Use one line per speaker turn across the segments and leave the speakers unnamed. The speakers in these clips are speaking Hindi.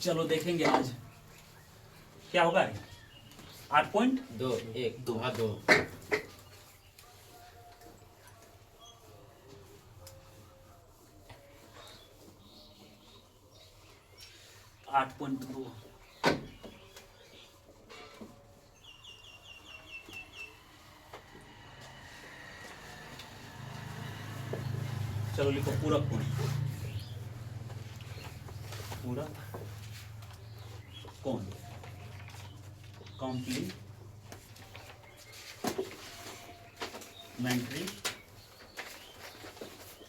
चलो देखेंगे आज क्या होगा। 8.2
1 2 2
8.2 चलो लिखो पूरक कोण। पूरक कोण कॉम्प्लीमेंट्री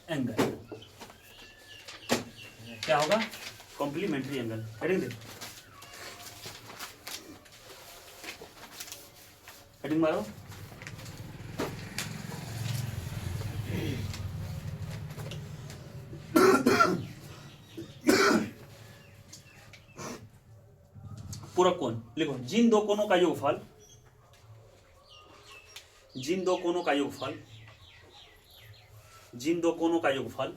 एंगल क्या होगा। कॉम्प्लीमेंट्री एंगल हेडिंग दे, हेडिंग मारो। पूरक कोण लिखो, जिन दो कोणों का योगफल, जिन दो कोणों का योगफल, जिन दो कोणों का योगफल,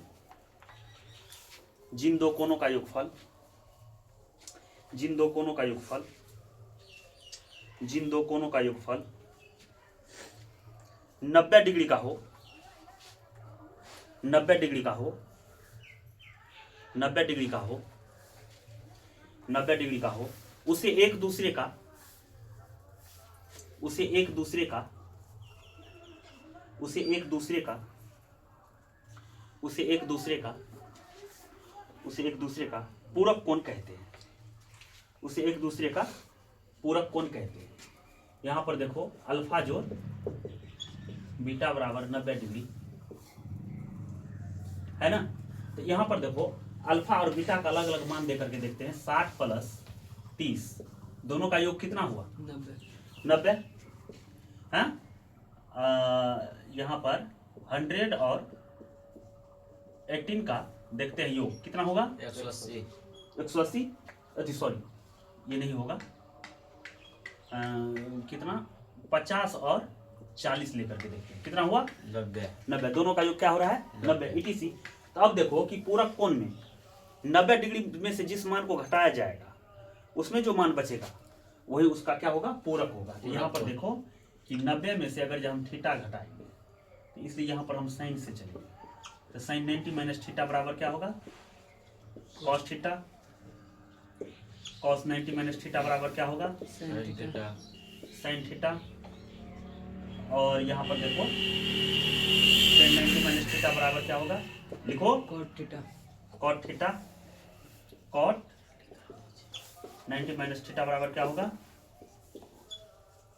जिन दो कोणों का योगफल, जिन दो कोणों का योगफल, जिन दो कोणों का योगफल 90 डिग्री का हो, 90 डिग्री का हो, 90 डिग्री का हो, 90 डिग्री का हो, उसे एक दूसरे का, उसे एक दूसरे का, उसे एक दूसरे का, उसे एक दूसरे का, उसे एक दूसरे का पूरक कोण कहते हैं, उसे एक दूसरे का पूरक कोण कहते हैं। यहां पर देखो अल्फा जोड़ बीटा बराबर 90 डिग्री है ना। तो यहां पर देखो अल्फा और बीटा का अलग अलग मान देकर के देखते हैं। 60 प्लस 30 दोनों का योग कितना हुआ 90 है। यहां पर 100 और 18 का देखते हैं योग कितना होगा
180
180 सॉरी ये नहीं होगा। कितना 50 और 40 लेकर के देखते हैं कितना हुआ 90 दोनों का योग क्या हो रहा है 90 ETC। तो अब देखो कि पूरक कोण में 90 डिग्री में से जिस मान को घटाया जाएगा उसमें जो मान बचेगा वही उसका क्या होगा पूरक होगा। तो यहाँ पर देखो कि 90 में से अगर जब हम थीटा घटाएंगे तो इसलिए यहाँ पर हम साइन से चलेंगे। तो साइन 90 माइनस थीटा बराबर क्या होगा cos theta, cos 90 minus theta बराबर क्या होगा साइन थीटा। और यहाँ पर देखो साइन 90 माइनस थीटा बराबर क्या होगा लिखो
cot theta,
cot theta, cot 90 minus theta बराबर क्या होगा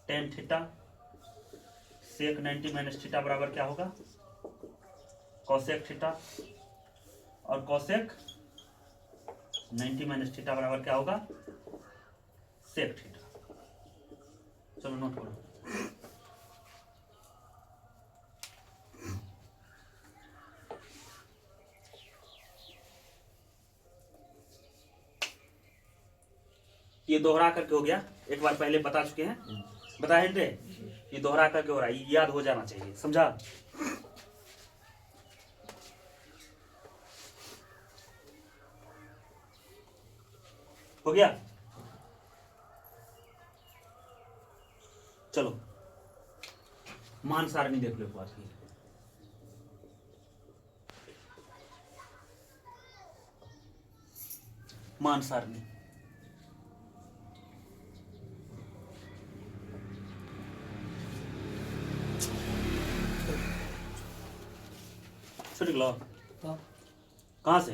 tan theta, sec 90 minus theta बराबर क्या होगा कॉसेक थीटा, और कॉसेक 90 माइनस थीटा बराबर क्या होगा सेक थीटा। चलो नोट करो। ये दोहरा करके हो गया, एक बार पहले बता चुके हैं, बताए थे ये दोहरा करके हो रहा है, ये याद हो जाना चाहिए, समझा। हो गया। चलो मान सारणी देख लो एक बार फिर। मान सारणी छुट गया कहाँ से,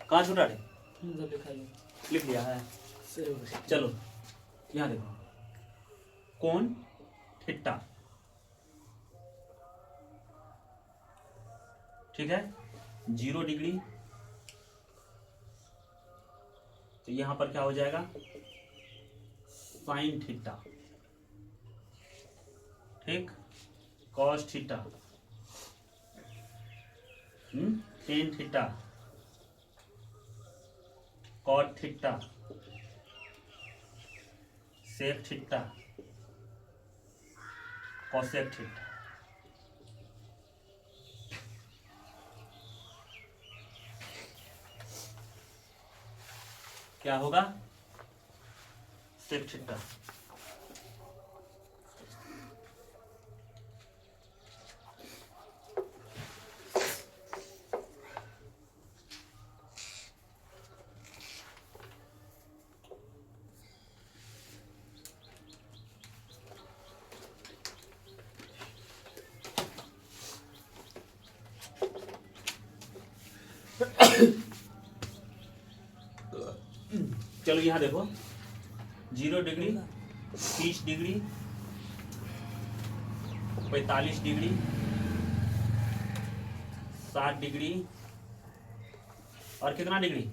कहाँ छुटा रे लिख लिया है। चलो यहाँ देखो कोण थीटा ठीक है 0 डिग्री। तो यहां पर क्या हो जाएगा साइन थीटा ठीक, cos theta tan theta, cot theta, sec theta, cosec theta. क्या होगा? Sec theta. चलो यहाँ देखो 0 डिग्री, 30 डिग्री, 45 डिग्री, 60 डिग्री और कितना डिग्री?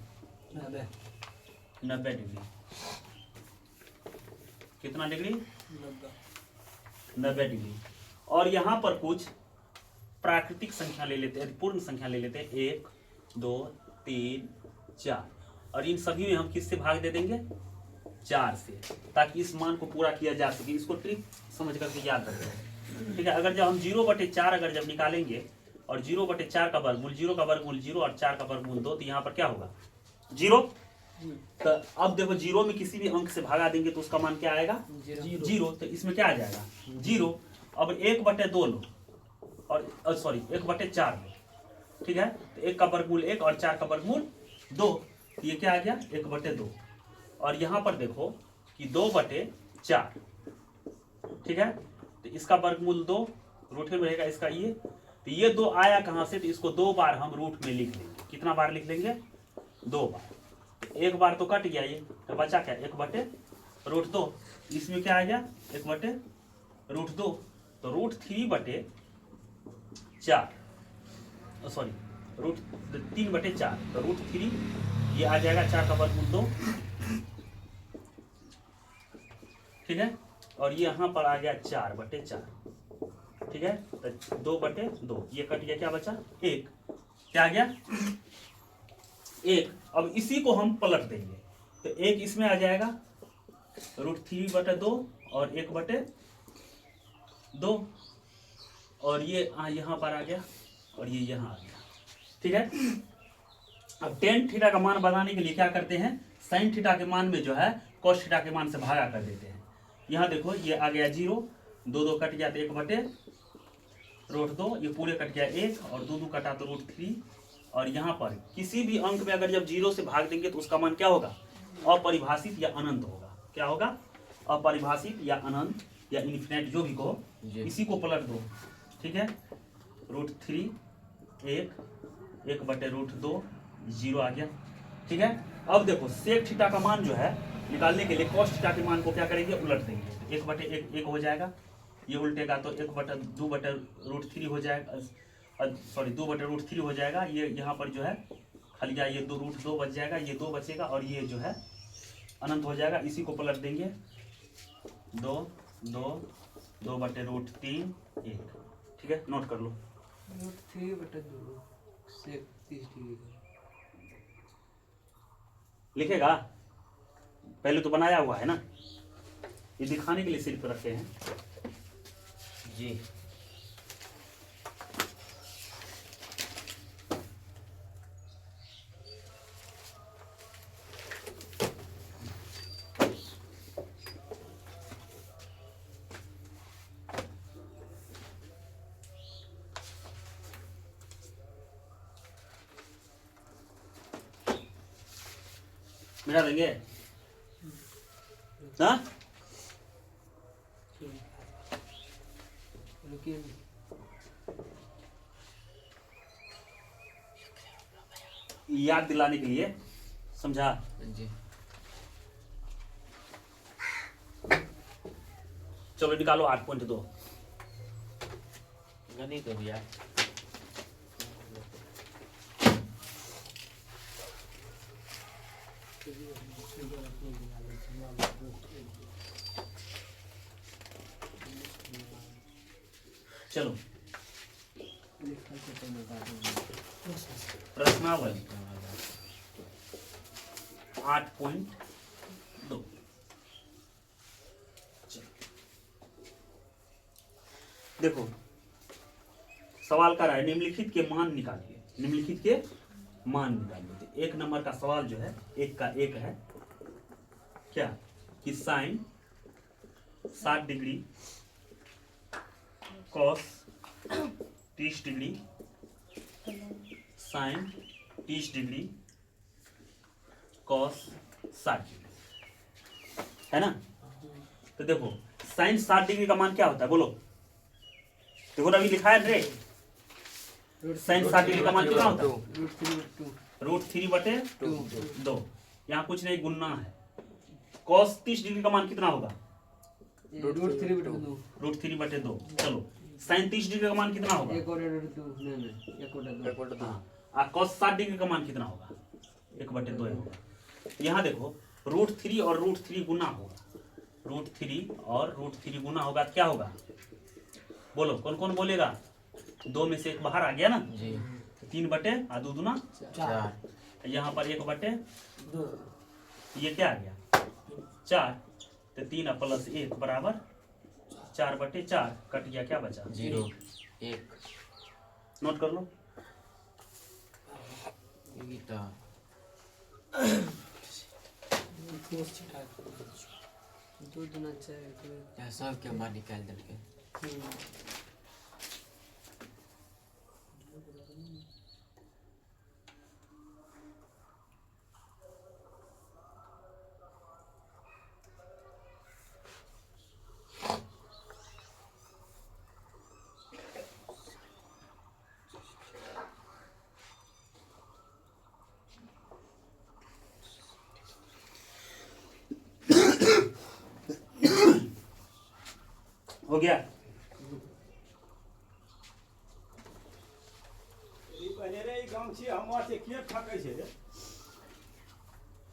90 डिग्री। कितना डिग्री? 90 डिग्री। और यहाँ पर कुछ प्राकृतिक संख्या ले लेते हैं, पूर्ण संख्या ले लेते हैं, 1 2 3 4, और इन सभी में हम किससे भाग दे देंगे? 4 से, ताकि इस मान को पूरा किया जा सके। इसको ट्रिक समझ करके याद रखें, ठीक है। अगर जब हम 0/4 अगर जब निकालेंगे और 0/4 का वर्गमूल, 0 का वर्गमूल 0 और 4 का वर्गमूल 2, तो यहाँ पर क्या होगा? 0। तो अब देखो 0 में किसी भी अंक से भागा देंगे तो उसका मान क्या आएगा? 0। तो इसमें क्या आ जाएगा? 0। अब 1/2 लो और सॉरी 1/4 लो, ठीक है। तो 1 का वर्गमूल 1 और 4 का वर्गमूल 2, ये क्या आ गया? 1/2। और यहाँ पर देखो कि 2/4, ठीक है। तो इसका वर्गमूल 2 रूट में रहेगा इसका ये, तो ये 2 आया कहाँ से? तो इसको 2 बार हम रूट में लिख लेंगे। कितना बार लिख लेंगे? 2 बार। 1 बार तो कट गया ये, तो बचा क्या? 1/√2। इसमें क्या आ गया? 1/√2। तो √3/4 सॉरी √3/4, तो √3 ये आ जाएगा 4 का वर्गमूल 2, ठीक है। और ये यहाँ पर आ गया 4/4, ठीक है। तो 2/2 ये कट गया, क्या बचा? 1। क्या आ गया? 1। अब इसी को हम पलट देंगे, तो 1 इसमें आ जाएगा, √3/2 और 1/2, और ये यहाँ पर आ गया और ये यहाँ आ गया, ठीक है। अब tan थीटा का मान बनाने के लिए क्या करते हैं? sin थीटा के मान में जो है cos थीटा के मान से भागा कर देते हैं। यहाँ देखो ये आ गया 0, 2 कट गया तो 1/√2, ये पूरे कट गया 1 और 2 कटा तो √3। और यहाँ पर किसी भी अंक में अगर जब 0 से भाग देंगे तो उसका मान क्या होगा? अपरिभाषित या अनंत होगा। क्या होगा? अपरिभाषित या अनंत या इन्फिनिट, जो भी कहो। इसी को पलट दो, ठीक है। √3 1/√2 0 आ गया, ठीक है। अब देखो सेक थीटा का मान जो है निकालने के लिए cos थीटा के मान को क्या करेंगे? उलट देंगे। 1/1 हो जाएगा, ये उल्टेगा तो 2/√3 हो जाएगा, सॉरी 2/√3 हो जाएगा। ये यहाँ पर जो है खाली गया, ये 2√2 बच जाएगा, ये 2 बचेगा और ये जो है अनंत हो जाएगा। इसी को पलट देंगे, 2/√3 1, ठीक है। नोट कर लो,
3/2 से 30 डिग्री
लिखेगा। पहले तो बनाया हुआ है ना, ये दिखाने के लिए सिर्फ रखे हैं जी। मिटा देंगे, हाँ? याद दिलाने के लिए समझा जी। चलो निकालो 8.2 गणित हो गया। चलो प्रश्नावली 8.2। देखो सवाल कर रहा है निम्नलिखित के मान निकालिए। निम्नलिखित के मान निकालिए। तो 1 नंबर का सवाल जो है 1 का 1 है, क्या कि sine 60 degree cos 30 degree sine 30 degree cos 60 degree, है ना। तो देखो साइन 60 डिग्री का मान क्या होता है बोलो। देखो ना अभी लिखा है रे, साइन 60 डिग्री का मान कितना होता है? √3/2। यहाँ कुछ नहीं गुणना है। कॉस 30 डिग्री का मान कितना होगा? √3/2। चलो साइन 30 डिग्री का मान कितना होगा?
1/2।
हाँ, कॉस 60 डिग्री का मान कितना होगा? 1/2 होगा। यहाँ देखो √3 और √3 गुना होगा। √3 और √3 गुना होगा तो क्या होगा बोलो, कौन कौन बोलेगा? 2 में से 1 बाहर आ गया ना जी। 3/2 दूना 4। यहाँ पर 1/2, ये क्या आ गया 4। तो 3 + 1 बराबर 4/4। कट गया, क्या बचा? 0 1। नोट कर लो।
सब के बाहर निकाल देंगे।
हो गया।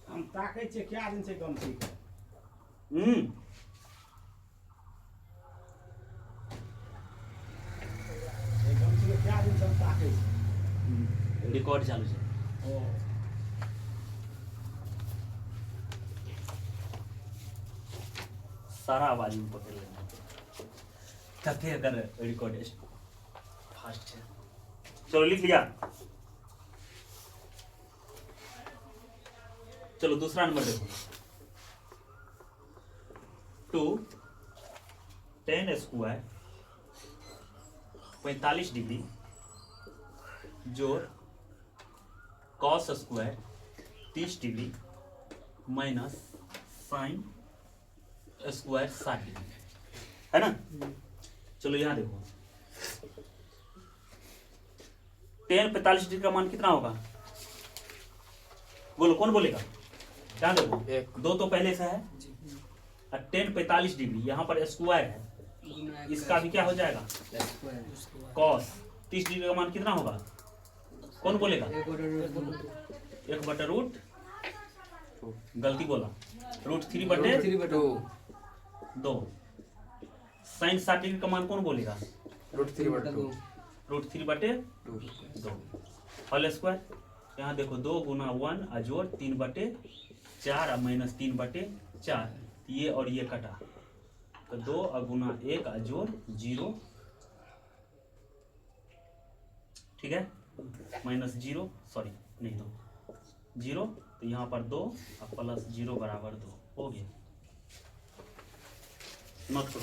हम ताकै छियै क्या दिन से गमछी के गमछी के क्या दिन से हम ताकै छियै।
रिकॉर्ड चालू है। सारा आवाज में पकड़ लेना ताकि अगर रिकॉर्ड फास्ट है। चलो लिख लिया। चलो दूसरा नंबर देखो। 2 tan स्क्वायर 45 डिग्री जोड़ cos square 30 degree minus sine square 60 degree, है ना। चलो यहाँ देखो tan 45 डिग्री का मान कितना होगा बोलो, कौन बोलेगा? ध्यान देखो 2 तो पहले से है और tan 45 डिग्री यहाँ पर स्क्वायर है, इसका भी क्या हो जाएगा कॉस 30 डिग्री का मान कितना होगा? कौन बोलेगा? 1/√, गलती बोला, √3/2। साइन 60 डिग्री का मान कौन बोलेगा? √3/2 होल स्क्वायर। यहाँ देखो 2 × 1 अजोड़ 3/4 माइनस 3/4, ये और ये कटा तो 2 × 1 अजोड़ 0, ठीक है, माइनस 0, सॉरी नहीं 2 0, तो यहाँ पर 2 और प्लस 0 बराबर 2 हो गया। नोट करो।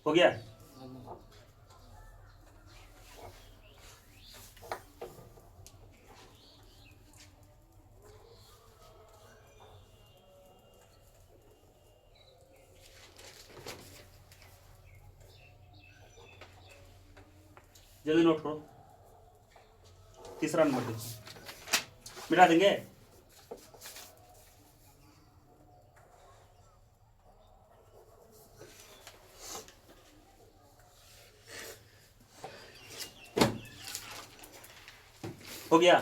हो गया। जल्दी नोट करो। तीसरा नंबर देखो, मिटा देंगे। हो गया।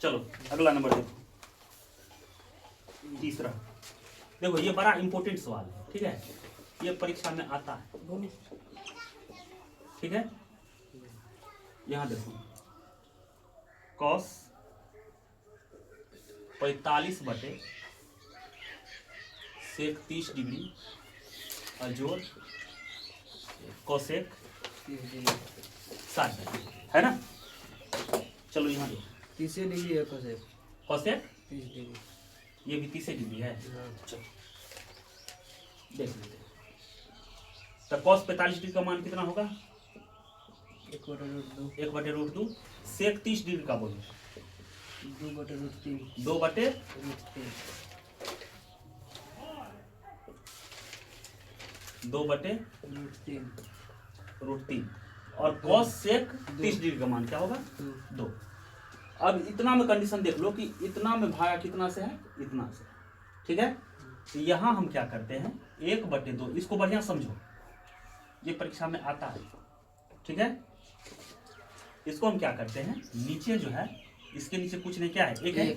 चलो अगला नंबर देखो, तीसरा। देखो ये बड़ा इंपॉर्टेंट सवाल है, ठीक है, ये परीक्षा में आता है। ठीक है, यहाँ देखो कॉस 45 बटे सेक 30 डिग्री और जोड़ कोसेक 60 डिग्री, है ना। चलो यहाँ देखो
30 डिग्री है कोसेक,
कोसेक
30 डिग्री,
ये भी 30 डिग्री है।
हाँ।
चलो देख लेते हैं। तो कॉस 45 डिग्री का मान कितना होगा?
1/√2,
1/√2। सेक 30 डिग्री का बोलो
2/√3,
2/√3। 2/√3 और cos सेक 30 डिग्री का मान क्या होगा? 2। अब इतना में कंडीशन देख लो कि इतना में भागा कितना से है? इतना से, ठीक है। तो यहाँ हम क्या करते हैं 1/2, इसको बढ़िया समझो, ये परीक्षा में आता है, ठीक है। इसको हम क्या करते हैं, नीचे जो है इसके नीचे कुछ नहीं, क्या है? एक है,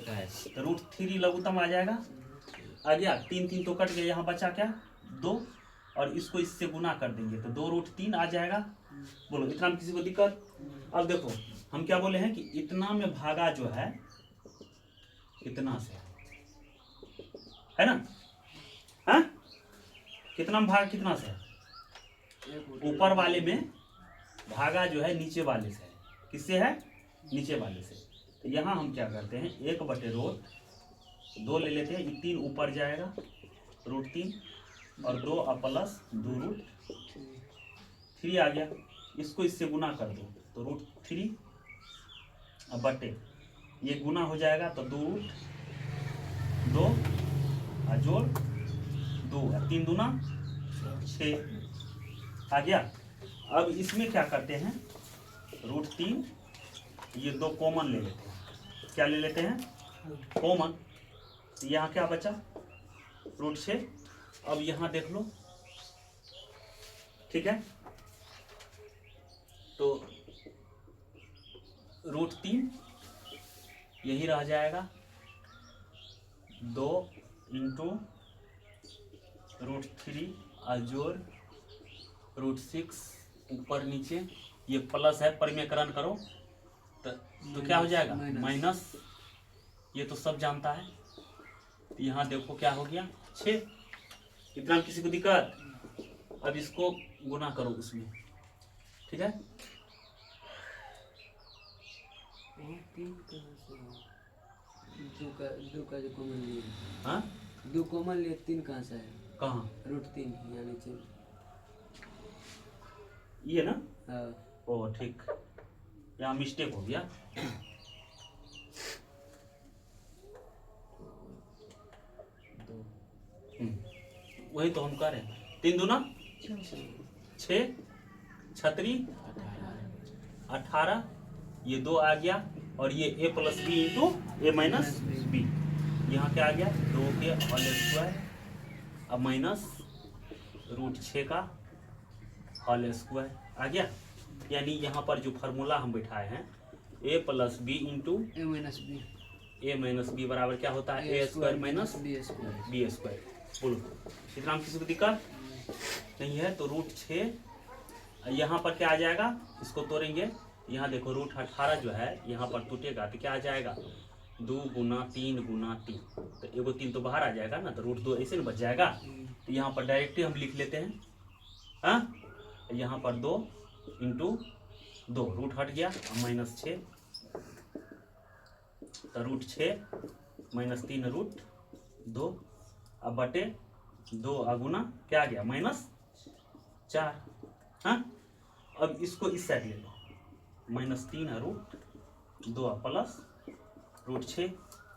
तो √3 लघुत्तम आ जाएगा, आ गया। 3 तो कट गया, यहाँ बचा क्या? 2, और इसको इससे गुना कर देंगे तो 2√3 आ जाएगा। बोलो इतना में किसी को दिक्कत? अब देखो हम क्या बोले हैं कि इतना में भागा जो है इतना से, है ना। हाँ, कितना में भागा कितना से? ऊपर वाले में भागा जो है नीचे वाले से है। किससे है? नीचे वाले से। तो यहाँ हम क्या करते हैं 1/2 ले लेते हैं, ये 3 ऊपर जाएगा √3 और 2 प्लस 2√3 आ गया। इसको इससे गुना कर दो तो √3 बटे ये गुना हो जाएगा तो 2 और जोड़ 2 और 3 दूना 6 आ गया। अब इसमें क्या करते हैं √3 ये 2 कॉमन ले लेते हैं। क्या ले लेते हैं? कॉमन। तो यहाँ क्या बचा? √6। अब यहाँ देख लो, ठीक है। तो √3 यही रह जाएगा 2 × √3 और जोड़ √6 ऊपर नीचे, ये प्लस है, परिमेयकरण करो तो क्या हो जाएगा? माइनस। ये तो सब जानता है। तो यहाँ देखो क्या हो गया 6। इतना में किसी को दिक्कत? अब इसको गुना करो उसमें, ठीक है।
2 का जो कॉमन लिए,
हाँ
2 कॉमन लिए, 3 कहाँ से है?
कहाँ?
√3 यहाँ नीचे।
ये ना,
हाँ,
ओ ठीक, यहाँ मिस्टेक हो गया। वही तो हम कर रहे हैं। 3 दूना 6, 6 18, ये 2 आ गया और ये a + b × a - b। यहाँ क्या आ गया 2 के होल स्क्वायर अब माइनस √6 का होल स्क्वायर आ गया। यानी यहाँ पर जो फार्मूला हम बैठाए हैं a + b × a - b बराबर क्या होता है? a² - b²। बोलो इतना में किसी को दिक्कत नहीं है? तो √6 यहाँ पर क्या आ जाएगा? इसको तोड़ेंगे, यहाँ देखो √18 जो है यहाँ पर टूटेगा तो क्या आ जाएगा 2 × 3 × 3, तो एगो 3 तो बाहर आ जाएगा ना, तो √2 ऐसे न बच जाएगा। तो यहाँ पर डायरेक्टली हम लिख लेते हैं, हाँ यहाँ पर 2 × 2 रूट हट गया और -6, तो √6 -3 √2 अब बटे 2 अगुना क्या आ गया -4। हाँ अब इसको इस साइड ले लो, -3 √2 प्लस √6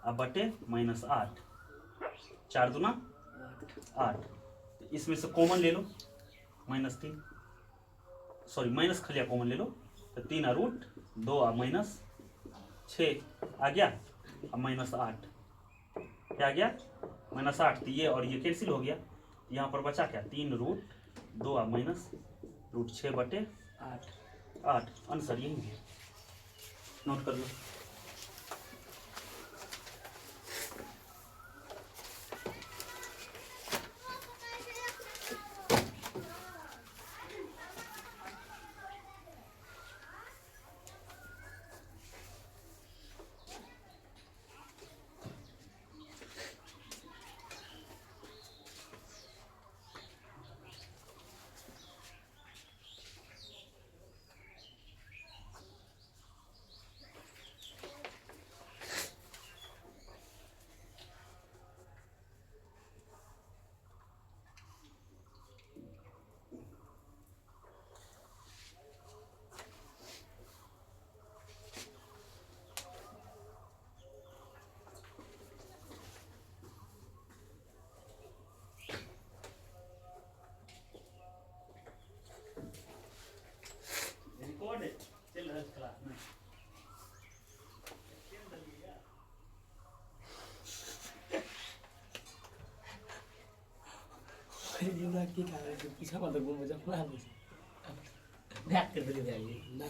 अब बटे -8, 4 दूना 8। इसमें से कॉमन ले लो -3, सॉरी माइनस खलिया कॉमन ले लो, तो 3 √2 और -6 आ गया अब -8 क्या आ गया -8। तो ये और ये कैंसिल हो गया, यहाँ पर बचा क्या 3 √2 और -√6 बटे 8। आंसर यही है, नोट कर लो।
ना की खा रहे पीछा वाला घूम जा ना बैक कर दे जाइए ना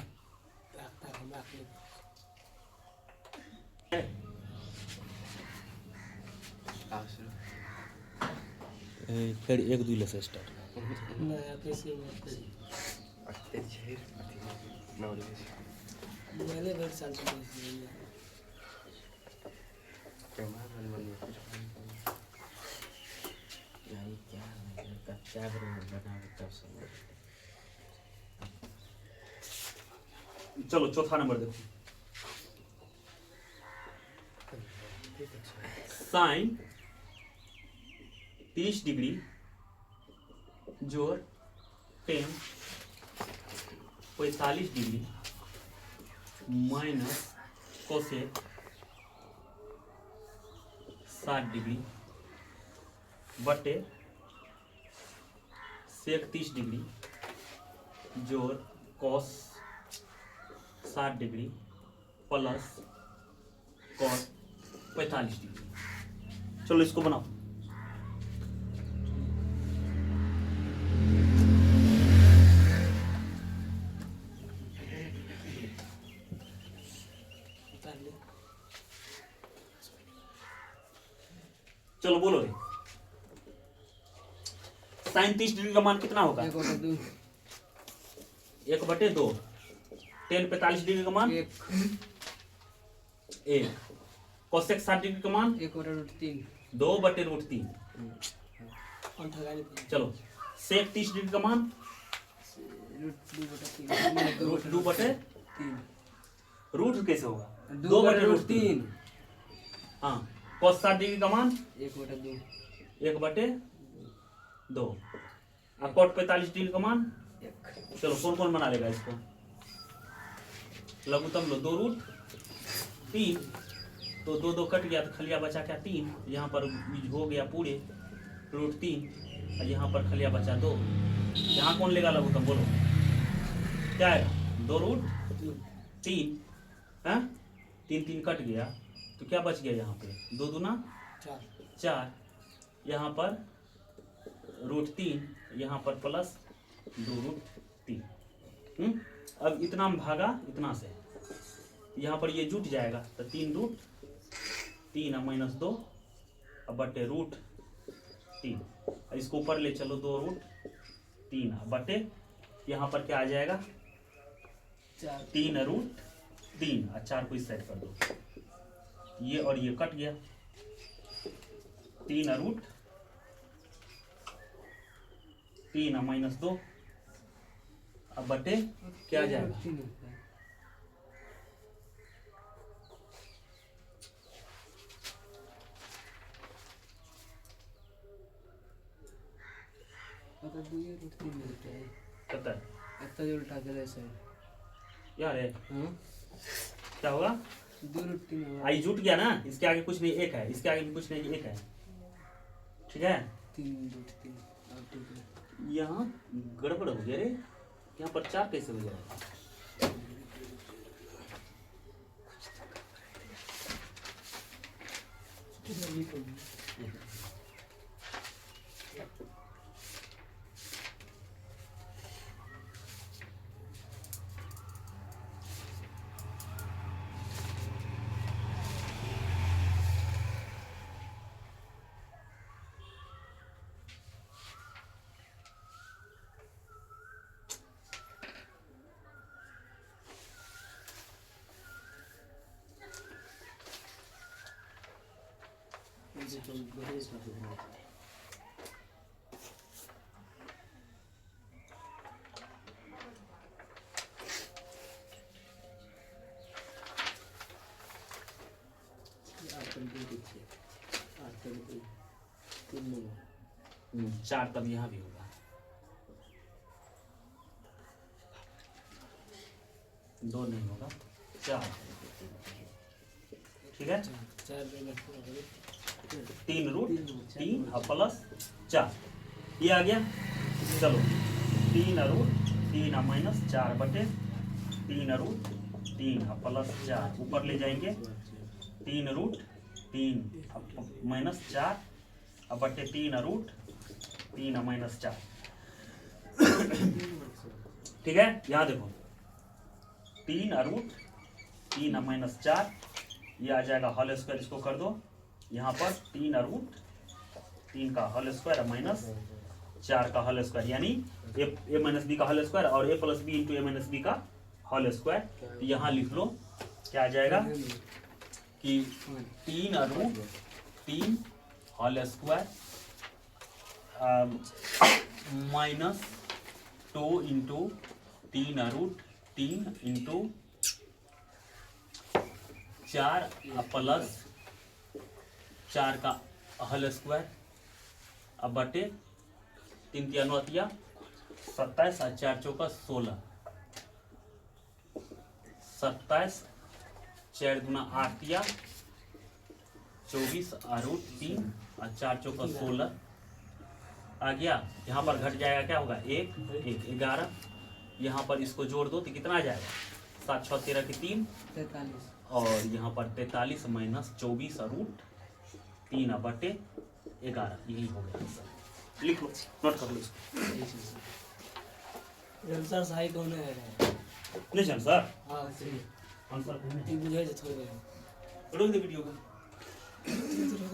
ताकता हम आके
फिर एक दुई से स्टार्ट
ना कैसे होते मैंने बहुत साल से
चलो चौथा नंबर देखो। साइन 30 डिग्री जोड़ ten 45 degree minus cosec 60 degree बटे सेक 30 डिग्री जोड़ cos 60 degree plus cos 45 degree. चलो इसको बनाओ। चलो बोलो रे। साइन 30 डिग्री का मान कितना होगा? 1/2। टेन 45 डिग्री का मान 1। कोसेक 60 डिग्री का मान
1/√3।
2/√3। चलो सेक 30 डिग्री का मान √2/3। रूट कैसे होगा? 2/√3। हाँ cos 60 डिग्री का मान
1/2।
1/2। और cot 45 डिग्री का मान 1। चलो कौन कौन बना लेगा इसको? लघुत्तम लो 2√3। तो 2 कट गया तो खलिया बचा क्या 3। यहाँ पर हो गया पूरे √3 और यहाँ पर खलिया बचा 2। यहाँ कौन लेगा लघुत्तम बोलो क्या है? 2√3 है। 3 कट गया तो क्या बच गया यहाँ पे? 2 दूना 4। यहाँ पर √3 यहाँ पर प्लस 2√3। अब इतना में भागा इतना से यहाँ पर ये जुट जाएगा तो 3√3 -2 अब बटे √3। इसको ऊपर ले चलो 2√3 बटे यहाँ पर क्या आ जाएगा 3√3 और 4 को इस साइड कर दो। ये और ये कट गया 3√3 -2 अब बटे क्या जाएगा कितना यार है क्या होगा?
2√3
आई जुट गया ना। इसके आगे कुछ नहीं 1 है, इसके आगे भी कुछ नहीं 1 है। ठीक है
3√3।
यहाँ गड़बड़ हो गया रे। यहाँ पर 4 कैसे हो जाएगा? चार तब यहाँ भी होगा। दो नहीं होगा 4। ठीक है 3√3 और प्लस 4 ये आ गया। चलो 3√3 -4 बटे 3√3 और प्लस 4 ऊपर ले जाएंगे 3√3 -4 और बटे 3√3 3 माइनस 4। ठीक है, यहाँ देखो 3 रूट 3 माइनस 4, ये आ जाएगा होल स्क्वायर, इसको कर दो यहाँ पर 3 रूट 3 का होल स्क्वायर माइनस 4 का होल स्क्वायर, यानी ए माइनस बी का होल स्क्वायर और A plus B into A minus B का होल स्क्वायर। तो यहाँ लिख लो क्या आ जाएगा कि 3 root 3 whole square minus 2 into 3 root 3 into 4 plus 4 का होल स्क्वायर, अब बटे 3 तिया 9 तिया 27 और 4 चौका 16, 27 4 दूना 8 तिया 24 और रूट 3 और 4 चौका 16 आ गया। यहाँ पर घट जाएगा, क्या होगा 1 1 11, यहाँ पर इसको जोड़ दो तो कितना आ जाएगा 7 6 13 के 3
43
और यहाँ पर 43 माइनस 24 और रूट 3 बटे 11, यही हो गया आंसर। लिख लो, नोट कर लो इसको।
आंसर सही कौन है?
नहीं सर सर
हाँ सही
आंसर
बुझे थोड़े
रोक दे वीडियो को।
थोड़ा